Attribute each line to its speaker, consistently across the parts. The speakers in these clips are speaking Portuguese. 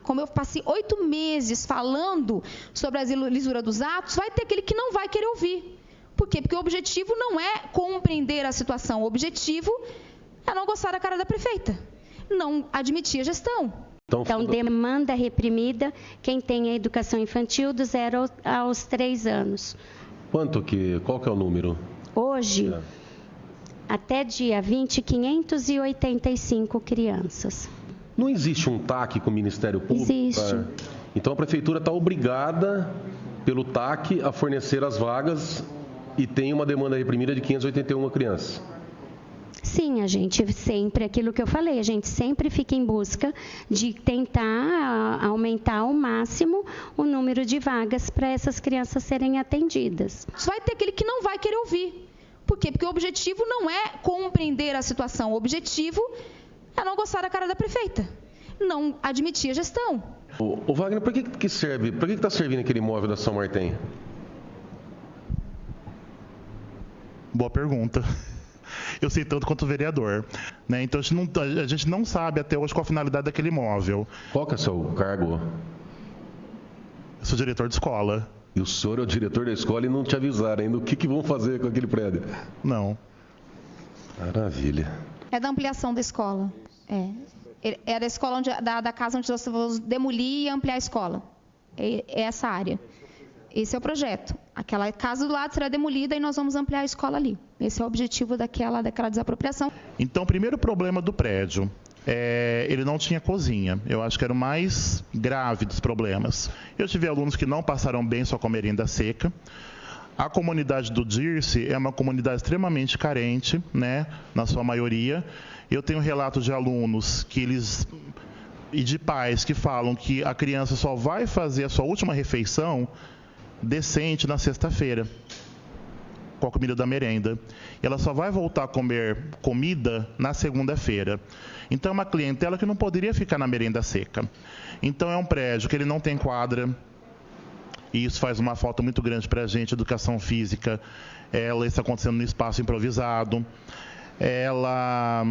Speaker 1: Como eu passei 8 meses falando sobre a lisura dos atos, vai ter aquele que não vai querer ouvir. Por quê? Porque o objetivo não é compreender a situação. O objetivo é não gostar da cara da prefeita. Não admitir a gestão.
Speaker 2: Então, demanda reprimida, quem tem a educação infantil do 0 aos 3 anos.
Speaker 3: Qual que é o número?
Speaker 2: Hoje, até dia 20, 585 crianças.
Speaker 3: Não existe um TAC com o Ministério Público?
Speaker 2: Existe.
Speaker 3: Então a prefeitura está obrigada, pelo TAC, a fornecer as vagas e tem uma demanda reprimida de 581 crianças.
Speaker 2: Sim, a gente sempre, aquilo que eu falei, a gente sempre fica em busca de tentar aumentar ao máximo o número de vagas para essas crianças serem atendidas.
Speaker 1: Vai ter aquele que não vai querer ouvir. Por quê? Porque o objetivo não é compreender a situação. O objetivo é não gostar da cara da prefeita. Não admitir a gestão.
Speaker 3: Ô Wagner, para que serve? Para que está servindo aquele imóvel da São Martem?
Speaker 4: Boa pergunta. Eu sei tanto quanto o vereador, né? Então a gente não sabe até hoje qual a finalidade daquele imóvel.
Speaker 3: Qual que é o seu cargo?
Speaker 4: Eu sou diretor de escola.
Speaker 3: E o senhor é o diretor da escola e não te avisaram ainda o que vão fazer com aquele prédio?
Speaker 4: Não.
Speaker 3: Maravilha.
Speaker 1: É da ampliação da escola. É da escola da casa onde nós vamos demolir e ampliar a escola. É essa área. Esse é o projeto. Aquela casa do lado será demolida e nós vamos ampliar a escola ali. Esse é o objetivo daquela desapropriação.
Speaker 4: Então, o primeiro problema do prédio, ele não tinha cozinha. Eu acho que era o mais grave dos problemas. Eu tive alunos que não passaram bem só com a merenda seca. A comunidade do Dirce é uma comunidade extremamente carente, né, na sua maioria. Eu tenho relatos de alunos e de pais que falam que a criança só vai fazer a sua última refeição decente na sexta-feira, com a comida da merenda. E ela só vai voltar a comer comida na segunda-feira. Então é uma clientela que não poderia ficar na merenda seca. Então é um prédio que ele não tem quadra, e isso faz uma falta muito grande para a gente. Educação física, ela está acontecendo no espaço improvisado. Ela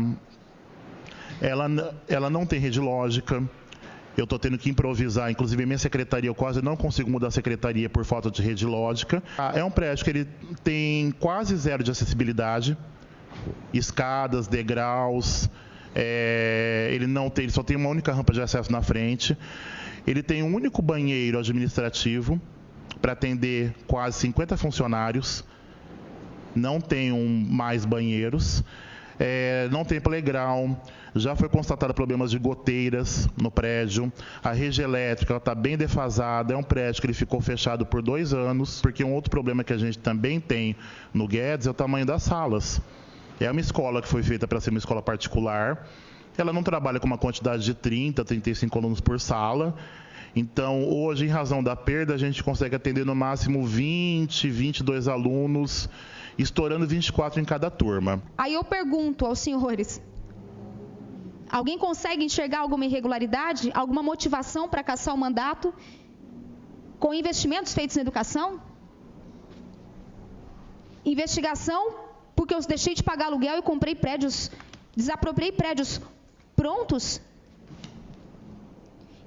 Speaker 4: não tem rede lógica. Eu estou tendo que improvisar, inclusive minha secretaria, eu quase não consigo mudar a secretaria por falta de rede lógica. É um prédio que ele tem quase zero de acessibilidade, escadas, degraus, ele só tem uma única rampa de acesso na frente. Ele tem um único banheiro administrativo para atender quase 50 funcionários, não tem mais banheiros. Não tem playground, já foi constatado problemas de goteiras no prédio, a rede elétrica está bem defasada, é um prédio que ele ficou fechado por 2 anos, porque um outro problema que a gente também tem no Guedes é o tamanho das salas. É uma escola que foi feita para ser uma escola particular, ela não trabalha com uma quantidade de 30, 35 alunos por sala. Então, hoje, em razão da perda, a gente consegue atender no máximo 20, 22 alunos, estourando 24 em cada turma.
Speaker 1: Aí eu pergunto aos senhores, alguém consegue enxergar alguma irregularidade, alguma motivação para caçar o mandato com investimentos feitos na educação? Investigação porque eu deixei de pagar aluguel e comprei prédios, desapropriei prédios prontos?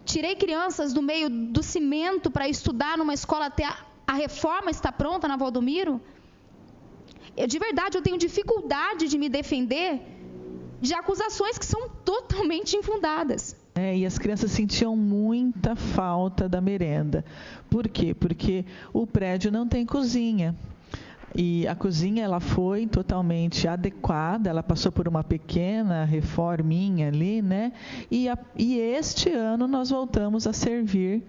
Speaker 1: Tirei crianças do meio do cimento para estudar numa escola até a reforma está pronta na Valdomiro? De verdade, eu tenho dificuldade de me defender de acusações que são totalmente infundadas.
Speaker 5: E as crianças sentiam muita falta da merenda. Por quê? Porque o prédio não tem cozinha. E a cozinha ela foi totalmente adequada, ela passou por uma pequena reforminha ali, né? E este ano nós voltamos a servir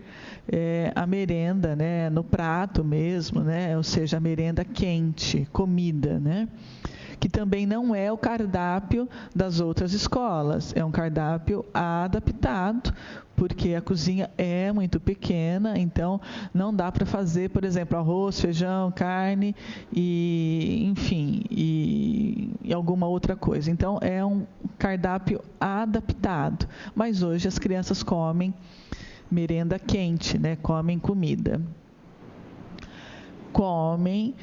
Speaker 5: a merenda, né? No prato mesmo, né? Ou seja, a merenda quente, comida, né? Que também não é o cardápio das outras escolas, é um cardápio adaptado, porque a cozinha é muito pequena, então não dá para fazer, por exemplo, arroz, feijão, carne e, enfim, e alguma outra coisa. Então é um cardápio adaptado, mas hoje as crianças comem merenda quente, né? Comem comida. comem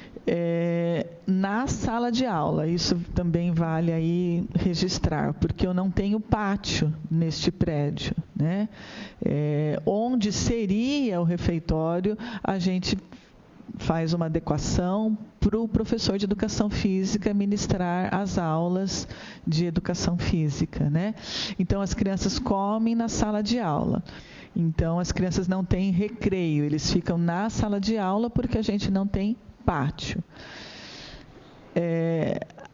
Speaker 5: na sala de aula. Isso também vale aí registrar, porque eu não tenho pátio neste prédio, né? Onde seria o refeitório, a gente faz uma adequação para o professor de educação física ministrar as aulas de educação física, né? Então, as crianças comem na sala de aula. Então, as crianças não têm recreio, eles ficam na sala de aula porque a gente não tem pátio.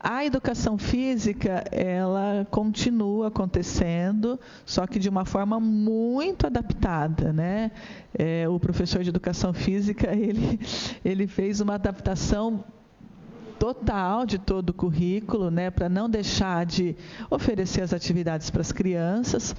Speaker 5: A educação física, ela continua acontecendo, só que de uma forma muito adaptada, né? O professor de educação física, ele fez uma adaptação total de todo o currículo, né? Para não deixar de oferecer as atividades para as crianças.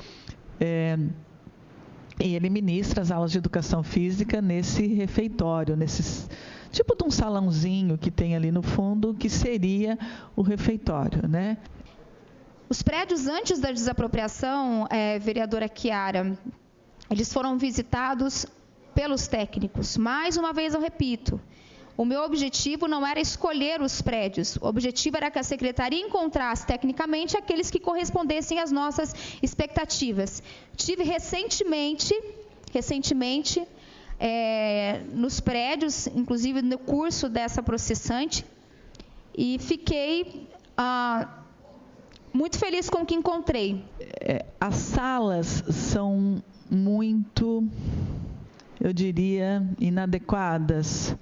Speaker 5: E ele ministra as aulas de educação física nesse refeitório, nesse tipo de um salãozinho que tem ali no fundo, que seria o refeitório, né?
Speaker 1: Os prédios antes da desapropriação, vereadora Chiara, eles foram visitados pelos técnicos. Mais uma vez eu repito, o meu objetivo não era escolher os prédios, o objetivo era que a secretaria encontrasse tecnicamente aqueles que correspondessem às nossas expectativas. Tive recentemente, nos prédios, inclusive no curso dessa processante, e fiquei muito feliz com o que encontrei.
Speaker 5: As salas são muito, eu diria, inadequadas.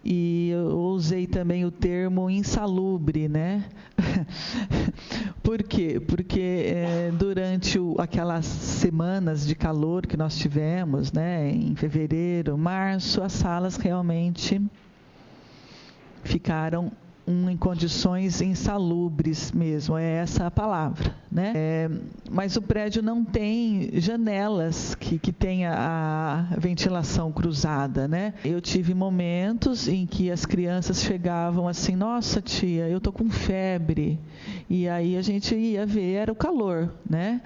Speaker 5: E eu usei também o termo insalubre, né? Por quê? Porque durante aquelas semanas de calor que nós tivemos, né, em fevereiro, março, as salas realmente ficaram em condições insalubres mesmo, é essa a palavra, né? Mas o prédio não tem janelas que tenha a ventilação cruzada, né? Eu tive momentos em que as crianças chegavam assim, nossa tia, eu tô com febre, e aí a gente ia ver, era o calor, né?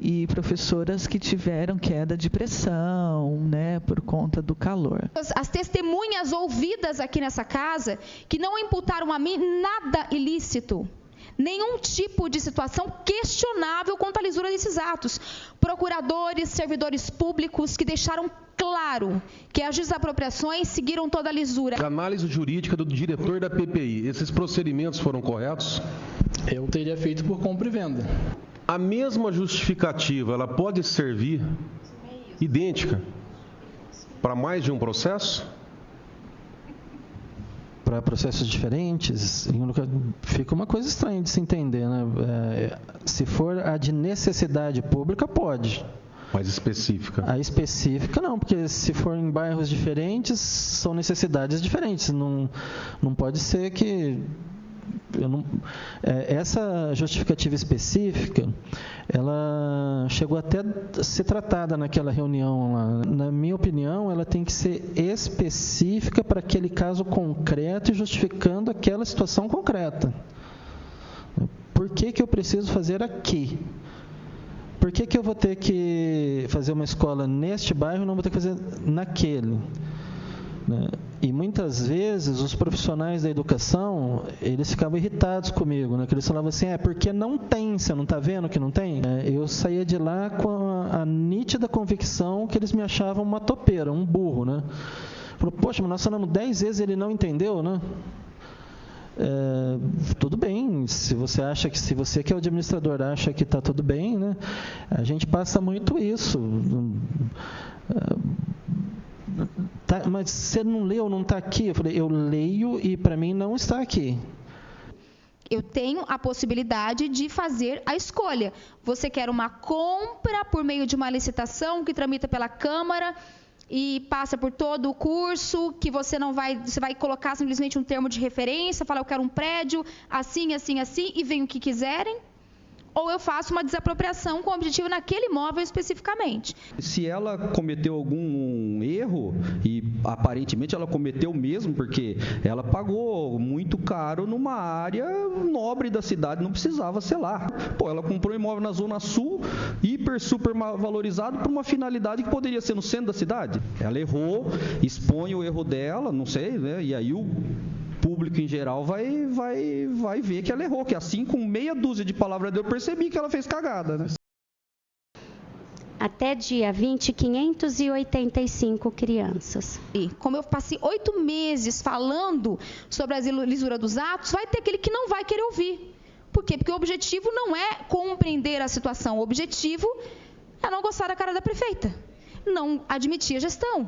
Speaker 5: E professoras que tiveram queda de pressão, né, por conta do calor.
Speaker 1: As testemunhas ouvidas aqui nessa casa, que não imputaram a mim nada ilícito, nenhum tipo de situação questionável quanto à lisura desses atos. Procuradores, servidores públicos que deixaram claro que as desapropriações seguiram toda a lisura.
Speaker 3: A análise jurídica do diretor da PPI, esses procedimentos foram corretos?
Speaker 6: Eu teria feito por compra e venda.
Speaker 3: A mesma justificativa, ela pode servir idêntica para mais de um processo?
Speaker 6: Para processos diferentes, fica uma coisa estranha de se entender, né? Se for a de necessidade pública, pode.
Speaker 3: Mais específica? A
Speaker 6: específica não, porque se for em bairros diferentes, são necessidades diferentes. Não pode ser que... essa justificativa específica, ela chegou até a ser tratada naquela reunião lá. Na minha opinião, ela tem que ser específica para aquele caso concreto e justificando aquela situação concreta. Por que eu preciso fazer aqui? Por que eu vou ter que fazer uma escola neste bairro e não vou ter que fazer naquele? E muitas vezes os profissionais da educação, eles ficavam irritados comigo, né? Que eles falavam assim, porque não tem, você não está vendo que não tem? Eu saía de lá com a nítida convicção que eles me achavam uma topeira, um burro, né? Falou, poxa, mas nós falamos 10 vezes e ele não entendeu, né? Tudo bem, se você que é o administrador acha que está tudo bem, né? A gente passa muito isso. Mas você não leu, não está aqui? Eu falei, eu leio e para mim não está aqui.
Speaker 1: Eu tenho a possibilidade de fazer a escolha. Você quer uma compra por meio de uma licitação que tramita pela Câmara e passa por todo o curso, que você vai colocar simplesmente um termo de referência, falar eu quero um prédio assim, assim, assim, e vem o que quiserem? ou eu faço uma desapropriação com o objetivo naquele imóvel especificamente.
Speaker 7: Se ela cometeu algum erro, e aparentemente ela cometeu mesmo, porque ela pagou muito caro numa área nobre da cidade, não precisava ser lá. Pô, ela comprou um imóvel na Zona Sul, super valorizado, por uma finalidade que poderia ser no centro da cidade. Ela errou, expõe o erro dela, não sei, né? E aí o público em geral vai ver que ela errou, que assim, com meia dúzia de palavras eu percebi que ela fez cagada, né?
Speaker 2: Até dia 20, 585 crianças.
Speaker 1: E como eu passei 8 meses falando sobre a lisura dos atos, vai ter aquele que não vai querer ouvir. Por quê? Porque o objetivo não é compreender a situação, o objetivo é não gostar da cara da prefeita, não admitir a gestão.